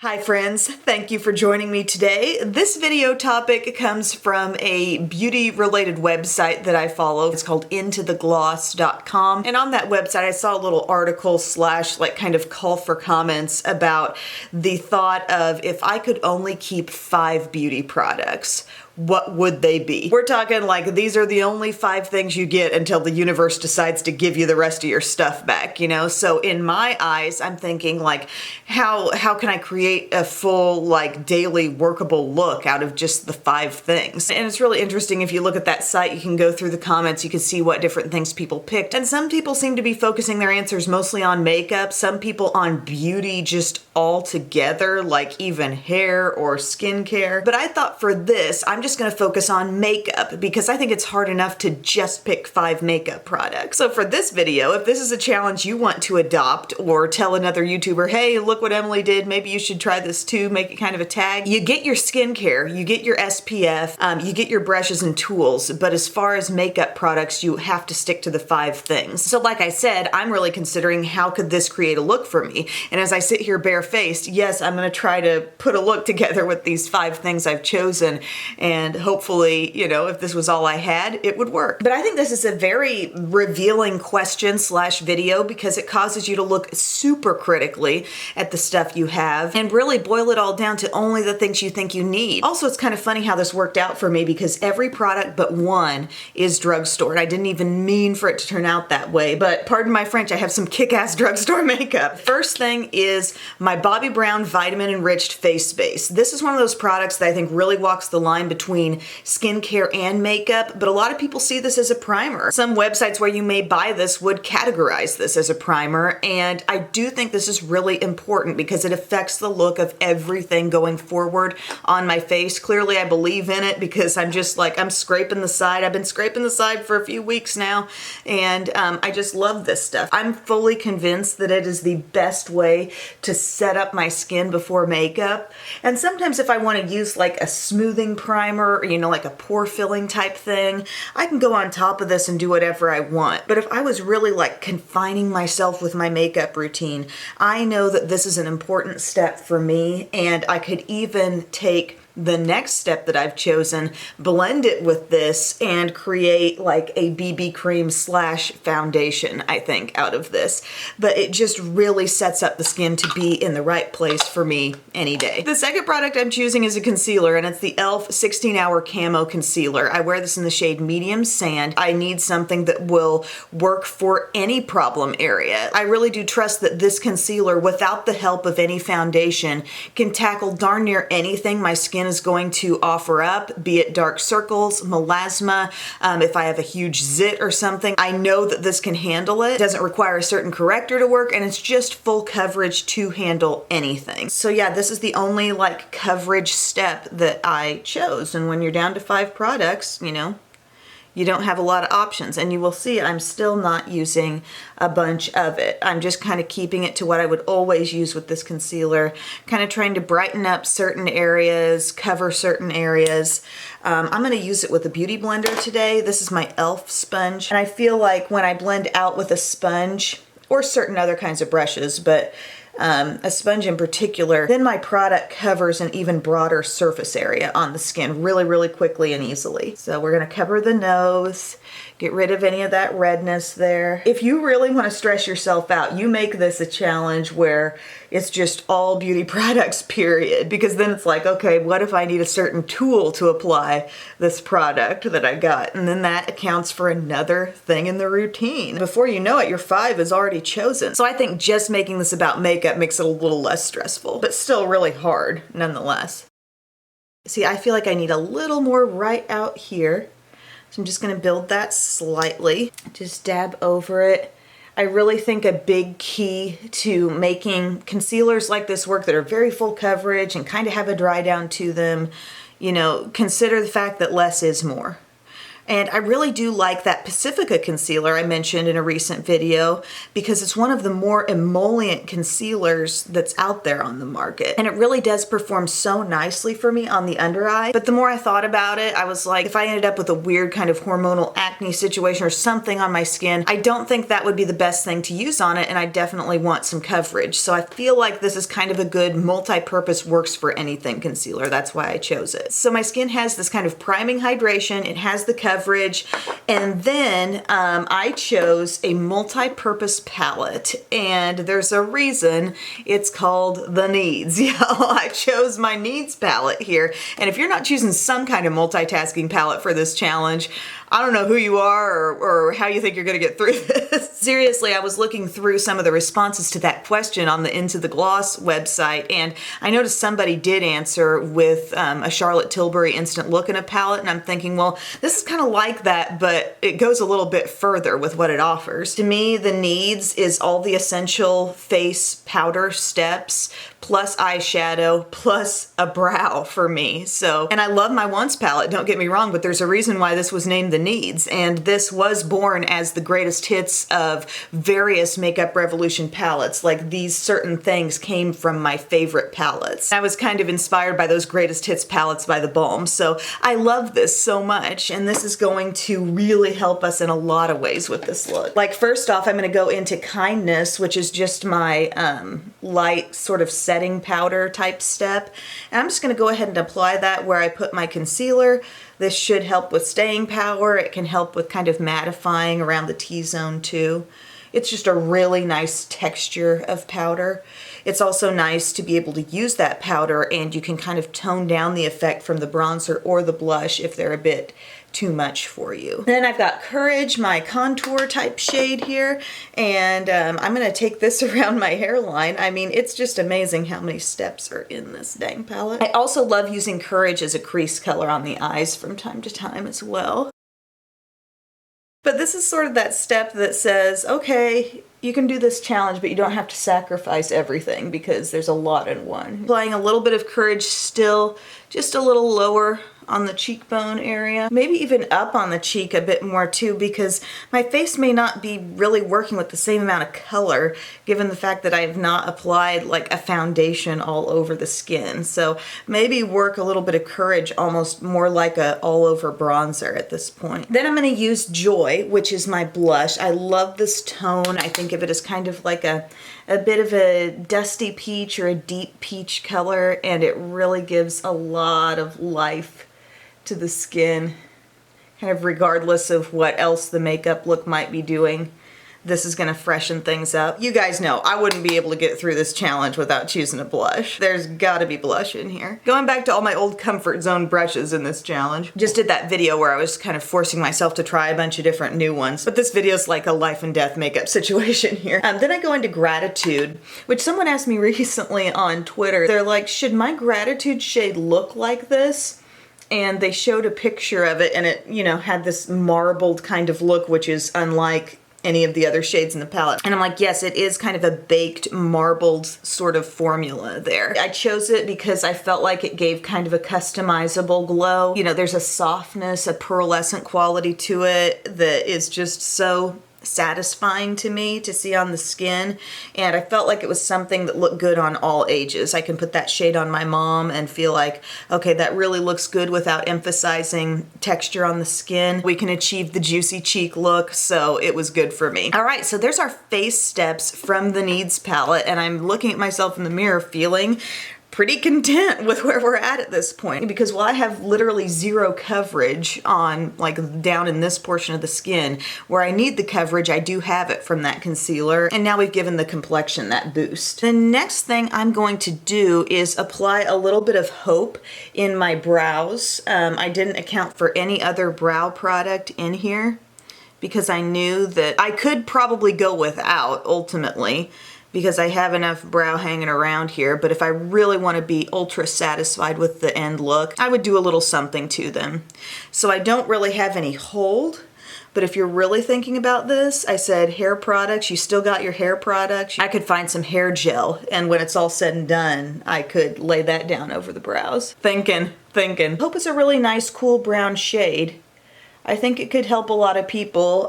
Hi friends, thank you for joining me today. This video topic comes from a beauty related website that I follow. It's called intothegloss.com, and on that website I saw a little article slash like kind of call for comments about the thought of if I could only keep 5 beauty products, what would they be? We're talking like these are the only 5 things you get until the universe decides to give you the rest of your stuff back, you know? So in my eyes, I'm thinking like, how can I create a full like daily workable look out of just the 5 things? And it's really interesting if you look at that site, you can go through the comments, you can see what different things people picked. And some people seem to be focusing their answers mostly on makeup, some people on beauty just all together, like even hair or skincare. But I thought for this, I'm just gonna focus on makeup because I think it's hard enough to just pick 5 makeup products. So for this video, if this is a challenge you want to adopt or tell another YouTuber, hey, look what Emily did, maybe you should try this too, make it kind of a tag. You get your skincare, you get your SPF, you get your brushes and tools, but as far as makeup products, you have to stick to the 5 things. So like I said, I'm really considering how could this create a look for me? And as I sit here barefaced, yes, I'm gonna try to put a look together with these 5 things I've chosen, and hopefully, you know, if this was all I had, it would work. But I think this is a very revealing question slash video because it causes you to look super critically at the stuff you have and really boil it all down to only the things you think you need. Also, it's kind of funny how this worked out for me because every product but one is drugstore. And I didn't even mean for it to turn out that way, but pardon my French, I have some kick-ass drugstore makeup. First thing is my Bobbi Brown Vitamin Enriched Face Base. This is one of those products that I think really walks the line between skincare and makeup, but a lot of people see this as a primer. Some websites where you may buy this would categorize this as a primer, and I do think this is really important because it affects the look of everything going forward on my face. Clearly I believe in it because I'm just like, I'm scraping the side. I've been scraping the side for a few weeks now, and I just love this stuff. I'm fully convinced that it is the best way to set up my skin before makeup. And sometimes if I want to use like a smoothing primer, or, you know, like a pore filling type thing, I can go on top of this and do whatever I want. But if I was really like confining myself with my makeup routine, I know that this is an important step for me, and I could even take the next step that I've chosen, blend it with this, and create like a BB cream slash foundation, I think, out of this. But it just really sets up the skin to be in the right place for me any day. The second product I'm choosing is a concealer, and it's the e.l.f. 16-Hour Camo Concealer. I wear this in the shade Medium Sand. I need something that will work for any problem area. I really do trust that this concealer, without the help of any foundation, can tackle darn near anything my skin is going to offer up, be it dark circles, melasma, if I have a huge zit or something. I know that this can handle it. It doesn't require a certain corrector to work, and it's just full coverage to handle anything. So yeah, this is the only like coverage step that I chose. And when you're down to 5 products, you know, you don't have a lot of options, and you will see I'm still not using a bunch of it. I'm just kind of keeping it to what I would always use with this concealer, kind of trying to brighten up certain areas, cover certain areas. I'm gonna use it with a beauty blender today. This is my e.l.f. sponge, and I feel like when I blend out with a sponge, or certain other kinds of brushes, but a sponge in particular, then my product covers an even broader surface area on the skin really, really quickly and easily. So we're gonna cover the nose, get rid of any of that redness there. If you really want to stress yourself out, you make this a challenge where it's just all beauty products, period. Because then it's like, okay, what if I need a certain tool to apply this product that I got? And then that accounts for another thing in the routine. Before you know it, your 5 is already chosen. So I think just making this about makeup makes it a little less stressful, but still really hard nonetheless. See, I feel like I need a little more right out here. So I'm just gonna build that slightly. Just dab over it. I really think a big key to making concealers like this work that are very full coverage and kind of have a dry down to them, you know, consider the fact that less is more. And I really do like that Pacifica concealer I mentioned in a recent video because it's one of the more emollient concealers that's out there on the market. And it really does perform so nicely for me on the under eye. But the more I thought about it, I was like, if I ended up with a weird kind of hormonal acne situation or something on my skin, I don't think that would be the best thing to use on it, and I definitely want some coverage. So I feel like this is kind of a good multi-purpose works for anything concealer. That's why I chose it. So my skin has this kind of priming hydration, it has the coverage, and then I chose a multi-purpose palette, and there's a reason it's called the Needs. Yeah, I chose my Needs palette here, and if you're not choosing some kind of multitasking palette for this challenge, I don't know who you are or how you think you're gonna get through this. Seriously, I was looking through some of the responses to that question on the Into the Gloss website, and I noticed somebody did answer with a Charlotte Tilbury Instant Look in a palette, and I'm thinking, well, this is kind of like that, but it goes a little bit further with what it offers. To me, the Needs is all the essential face powder steps, plus eyeshadow, plus a brow for me. So, and I love my Once palette, don't get me wrong, but there's a reason why this was named the Needs, and this was born as the greatest hits of various Makeup Revolution palettes. Like, these certain things came from my favorite palettes. I was kind of inspired by those greatest hits palettes by The Balm, so I love this so much, and this is going to really help us in a lot of ways with this look. Like, first off, I'm gonna go into Kindness, which is just my light sort of setting powder type step, and I'm just gonna go ahead and apply that where I put my concealer. This should help with staying power. It can help with kind of mattifying around the T-zone too. It's just a really nice texture of powder. It's also nice to be able to use that powder, and you can kind of tone down the effect from the bronzer or the blush if they're a bit too much for you. Then I've got Courage, my contour type shade here, and I'm gonna take this around my hairline. I mean, it's just amazing how many steps are in this dang palette. I also love using Courage as a crease color on the eyes from time to time as well. But this is sort of that step that says, okay, you can do this challenge, but you don't have to sacrifice everything because there's a lot in one. Applying a little bit of Courage still, just a little lower on the cheekbone area, maybe even up on the cheek a bit more too, because my face may not be really working with the same amount of color given the fact that I have not applied like a foundation all over the skin. So maybe work a little bit of Courage almost more like a all over bronzer at this point. Then I'm going to use Joy, which is my blush. I love this tone. I think of it as kind of like a bit of a dusty peach or a deep peach color, and it really gives a lot of life to the skin, kind of regardless of what else the makeup look might be doing. This is gonna freshen things up. You guys know I wouldn't be able to get through this challenge without choosing a blush. There's gotta be blush in here. Going back to all my old comfort zone brushes in this challenge. Just did that video where I was kind of forcing myself to try a bunch of different new ones, but this video is like a life and death makeup situation here. Then I go into Gratitude, which someone asked me recently on Twitter. They're like, should my Gratitude shade look like this? And they showed a picture of it, and it, you know, had this marbled kind of look, which is unlike any of the other shades in the palette. And I'm like, yes, it is kind of a baked, marbled sort of formula there. I chose it because I felt like it gave kind of a customizable glow. You know, there's a softness, a pearlescent quality to it that is just so satisfying to me to see on the skin, and I felt like it was something that looked good on all ages. I can put that shade on my mom and feel like, okay, that really looks good without emphasizing texture on the skin. We can achieve the juicy cheek look, so it was good for me. All right, so there's our face steps from the Needs palette, and I'm looking at myself in the mirror feeling pretty content with where we're at this point, because while I have literally zero coverage on like down in this portion of the skin where I need the coverage, I do have it from that concealer, and now we've given the complexion that boost. The next thing I'm going to do is apply a little bit of Hope in my brows. I didn't account for any other brow product in here because I knew that I could probably go without ultimately, because I have enough brow hanging around here, but if I really want to be ultra satisfied with the end look, I would do a little something to them. So I don't really have any hold, but if you're really thinking about this, I said hair products, you still got your hair products. I could find some hair gel, and when it's all said and done, I could lay that down over the brows. Thinking. Hope is a really nice cool brown shade. I think it could help a lot of people.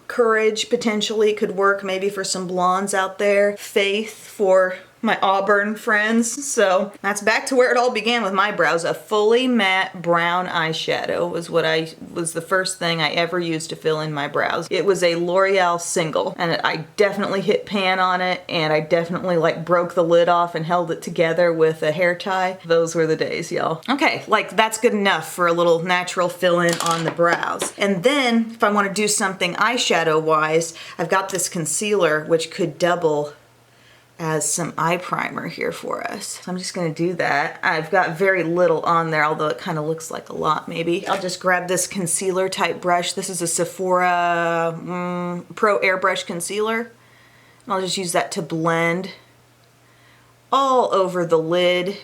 Courage potentially could work maybe for some blondes out there. Faith for my auburn friends. So that's back to where it all began with my brows. A fully matte brown eyeshadow was the first thing I ever used to fill in my brows. It was a L'Oreal single, and I definitely hit pan on it, and I definitely like broke the lid off and held it together with a hair tie. Those were the days, y'all. Okay, like that's good enough for a little natural fill-in on the brows. And then if I want to do something eyeshadow wise, I've got this concealer which could double as some eye primer here for us. So I'm just gonna do that. I've got very little on there, although it kind of looks like a lot maybe. I'll just grab this concealer type brush. This is a Sephora Pro Airbrush Concealer. And I'll just use that to blend all over the lid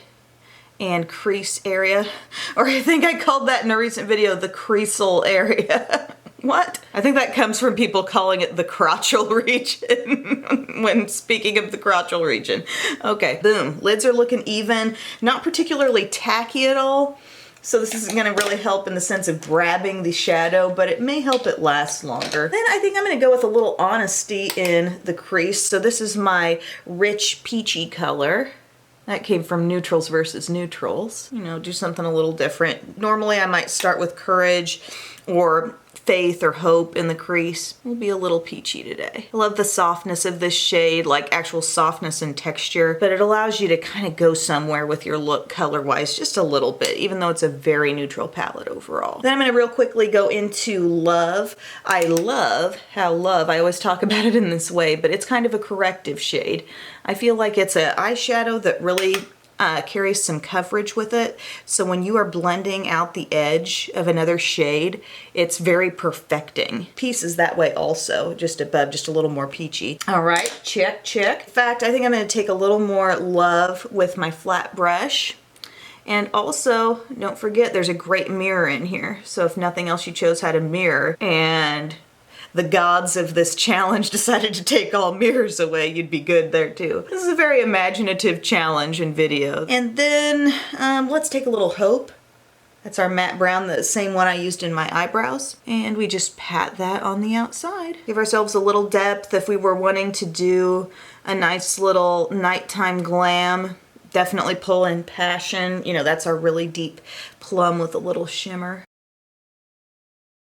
and crease area. Or I think I called that in a recent video the creasal area. What? I think that comes from people calling it the crotchal region when speaking of the crotchal region. Okay, boom. Lids are looking even, not particularly tacky at all. So this isn't gonna really help in the sense of grabbing the shadow, but it may help it last longer. Then I think I'm gonna go with a little honesty in the crease. So this is my rich peachy color. That came from Neutrals versus Neutrals. You know, do something a little different. Normally I might start with Courage or Faith or Hope in the crease. We'll be a little peachy today. I love the softness of this shade, like actual softness and texture, but it allows you to kind of go somewhere with your look color-wise just a little bit, even though it's a very neutral palette overall. Then I'm gonna real quickly go into Love. I love how Love, I always talk about it in this way, but it's kind of a corrective shade. I feel like it's an eyeshadow that really carries some coverage with it. So when you are blending out the edge of another shade, it's very perfecting. Piece is that way also, just above, just a little more peachy. All right, check, check. In fact, I think I'm gonna take a little more Love with my flat brush. And also, don't forget, there's a great mirror in here. So if nothing else, you chose how to mirror, and the gods of this challenge decided to take all mirrors away, you'd be good there too. This is a very imaginative challenge in video. And then let's take a little Hope. That's our matte brown, the same one I used in my eyebrows. And we just pat that on the outside. Give ourselves a little depth if we were wanting to do a nice little nighttime glam. Definitely pull in Passion. You know, that's our really deep plum with a little shimmer.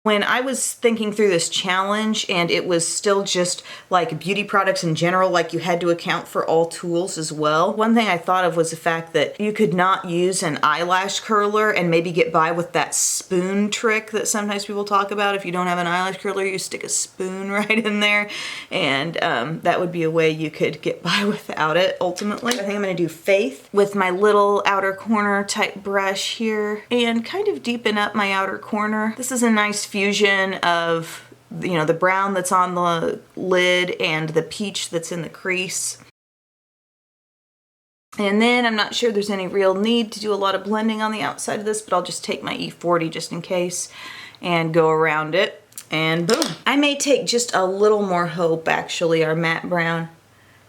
When I was thinking through this challenge and it was still just like beauty products in general, like you had to account for all tools as well, one thing I thought of was the fact that you could not use an eyelash curler and maybe get by with that spoon trick that sometimes people talk about. If you don't have an eyelash curler, you stick a spoon right in there, and that would be a way you could get by without it ultimately. I think I'm gonna do Faith with my little outer corner type brush here and kind of deepen up my outer corner. This is a nice fusion of, you know, the brown that's on the lid and the peach that's in the crease. And then I'm not sure there's any real need to do a lot of blending on the outside of this, but I'll just take my E40 just in case and go around it, and boom. I may take just a little more Hope, actually, our matte brown,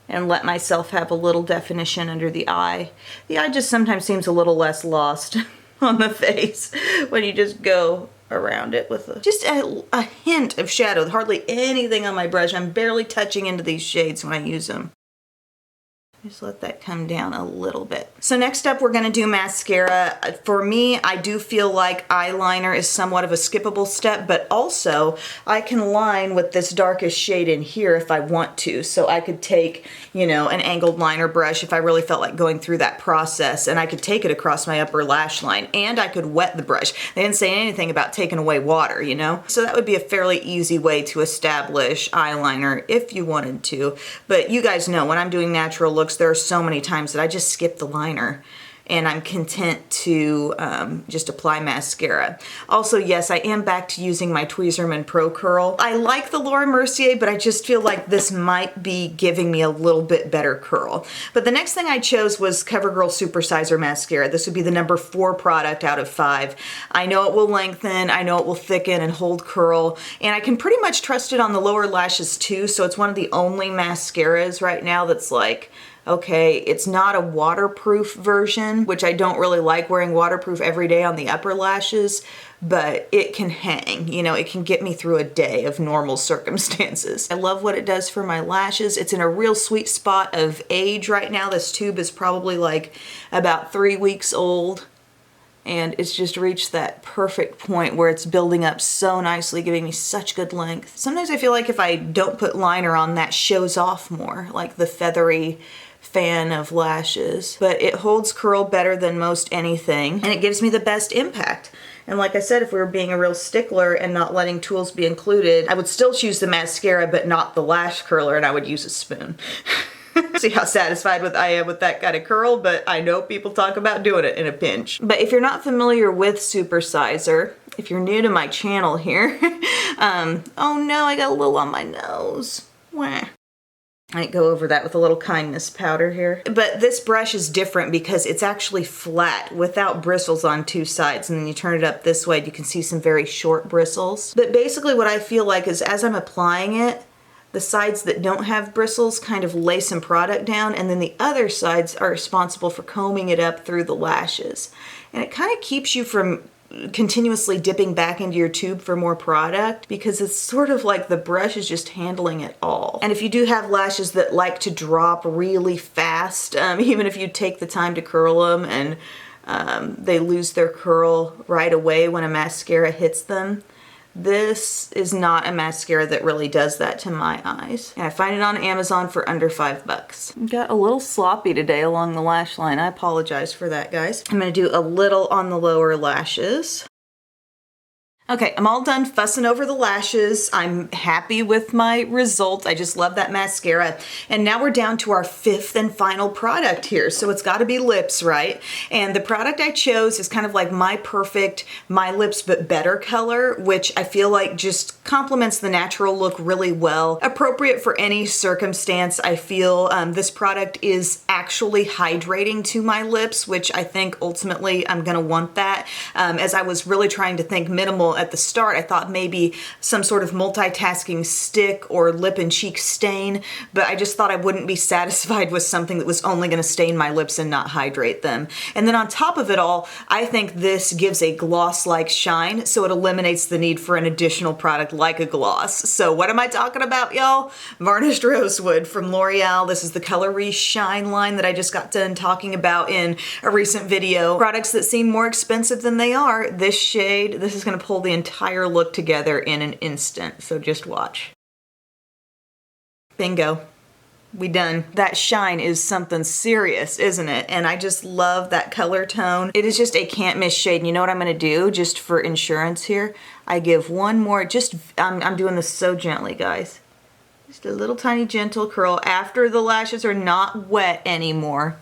and let myself have a little definition under the eye. The eye just sometimes seems a little less lost on the face when you just go around it with just a hint of shadow. Hardly anything on my brush. I'm barely touching into these shades when I use them. Just let that come down a little bit. So next up, we're gonna do mascara. For me, I do feel like eyeliner is somewhat of a skippable step, but also I can line with this darkest shade in here if I want to. So I could take, you know, an angled liner brush if I really felt like going through that process, and I could take it across my upper lash line, and I could wet the brush. They didn't say anything about taking away water, you know? So that would be a fairly easy way to establish eyeliner if you wanted to. But you guys know, when I'm doing natural looks, there are so many times that I just skip the liner and I'm content to just apply mascara. Also, yes, I am back to using my Tweezerman Pro Curl. I like the Laura Mercier, but I just feel like this might be giving me a little bit better curl. But the next thing I chose was CoverGirl Supersizer Mascara. This would be the number 4 product out of 5. I know it will lengthen, I know it will thicken and hold curl, and I can pretty much trust it on the lower lashes too, so it's one of the only mascaras right now that's like Okay, it's not a waterproof version, which I don't really like wearing waterproof every day on the upper lashes, but it can hang, you know, it can get me through a day of normal circumstances. I love what it does for my lashes. It's in a real sweet spot of age right now. This tube is probably like about 3 weeks old, and it's just reached that perfect point where it's building up so nicely, giving me such good length. Sometimes I feel like if I don't put liner on, that shows off more, like the feathery fan of lashes. But it holds curl better than most anything, and it gives me the best impact. And like I said, if we were being a real stickler and not letting tools be included, I would still choose the mascara, but not the lash curler, and I would use a spoon. See how satisfied I am with that kind of curl, but I know people talk about doing it in a pinch. But if you're not familiar with Supersizer, if you're new to my channel here, oh no, I got a little on my nose. Wah. I might go over that with a little kindness powder here. But this brush is different because it's actually flat without bristles on 2 sides. And then you turn it up this way, you can see some very short bristles. But basically what I feel like is as I'm applying it, the sides that don't have bristles kind of lay some product down, and then the other sides are responsible for combing it up through the lashes. And it kind of keeps you from continuously dipping back into your tube for more product, because it's sort of like the brush is just handling it all. And if you do have lashes that like to drop really fast, even if you take the time to curl them and they lose their curl right away when a mascara hits them, this is not a mascara that really does that to my eyes. And I find it on Amazon for under $5. Got a little sloppy today along the lash line. I apologize for that, guys. I'm gonna do a little on the lower lashes. Okay, I'm all done fussing over the lashes. I'm happy with my result. I just love that mascara. And now we're down to our 5th and final product here. So it's gotta be lips, right? And the product I chose is kind of like my perfect My Lips But Better color, which I feel like just complements the natural look really well. Appropriate for any circumstance, I feel. This product is actually hydrating to my lips, which I think ultimately I'm gonna want that. As I was really trying to think minimal at the start, I thought maybe some sort of multitasking stick or lip and cheek stain, but I just thought I wouldn't be satisfied with something that was only going to stain my lips and not hydrate them. And then on top of it all, I think this gives a gloss-like shine, so it eliminates the need for an additional product like a gloss. So what am I talking about, y'all? Varnished Rosewood from L'Oreal. This is the Color Re-Shine line that I just got done talking about in a recent video. Products that seem more expensive than they are. This shade, this is going to pull the entire look together in an instant, so just watch. Bingo. We done. That shine is something serious, isn't it? And I just love that color tone. It is just a can't miss shade. And you know what I'm gonna do just for insurance here? I give one more, I'm doing this so gently, guys. Just a little tiny gentle curl after the lashes are not wet anymore.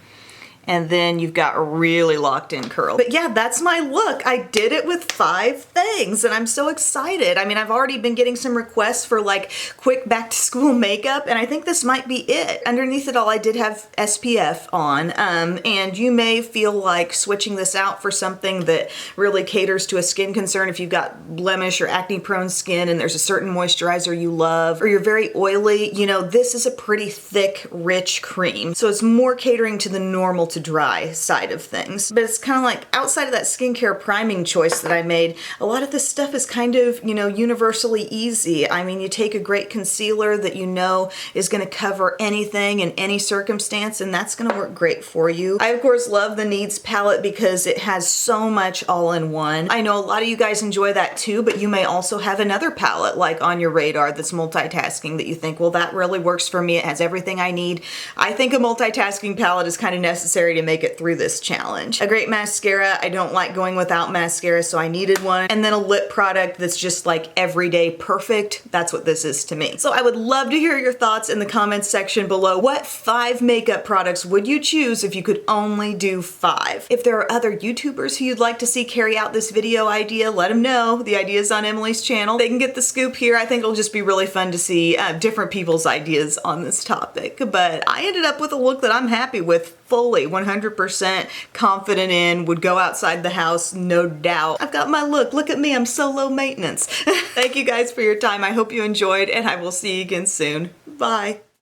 And then you've got a really locked in curl. But yeah, that's my look. I did it with 5 things and I'm so excited. I mean, I've already been getting some requests for like quick back to school makeup, and I think this might be it. Underneath it all, I did have SPF on, and you may feel like switching this out for something that really caters to a skin concern if you've got blemish or acne prone skin and there's a certain moisturizer you love, or you're very oily. You know, this is a pretty thick, rich cream. So it's more catering to the normal to dry side of things. But it's kind of like outside of that skincare priming choice that I made, a lot of this stuff is kind of, you know, universally easy. I mean, you take a great concealer that you know is going to cover anything in any circumstance, and that's going to work great for you. I, of course, love the Needs palette because it has so much all in one. I know a lot of you guys enjoy that too, but you may also have another palette like on your radar that's multitasking that you think, well, that really works for me. It has everything I need. I think a multitasking palette is kind of necessary to make it through this challenge. A great mascara. I don't like going without mascara, so I needed one. And then a lip product that's just like everyday perfect. That's what this is to me. So I would love to hear your thoughts in the comments section below. What 5 makeup products would you choose if you could only do 5? If there are other YouTubers who you'd like to see carry out this video idea, let them know. The idea is on Emily's channel. They can get the scoop here. I think it'll just be really fun to see different people's ideas on this topic. But I ended up with a look that I'm happy with, fully 100% confident in, would go outside the house, no doubt. I've got my look. Look at me. I'm so low maintenance. Thank you guys for your time. I hope you enjoyed, and I will see you again soon. Bye.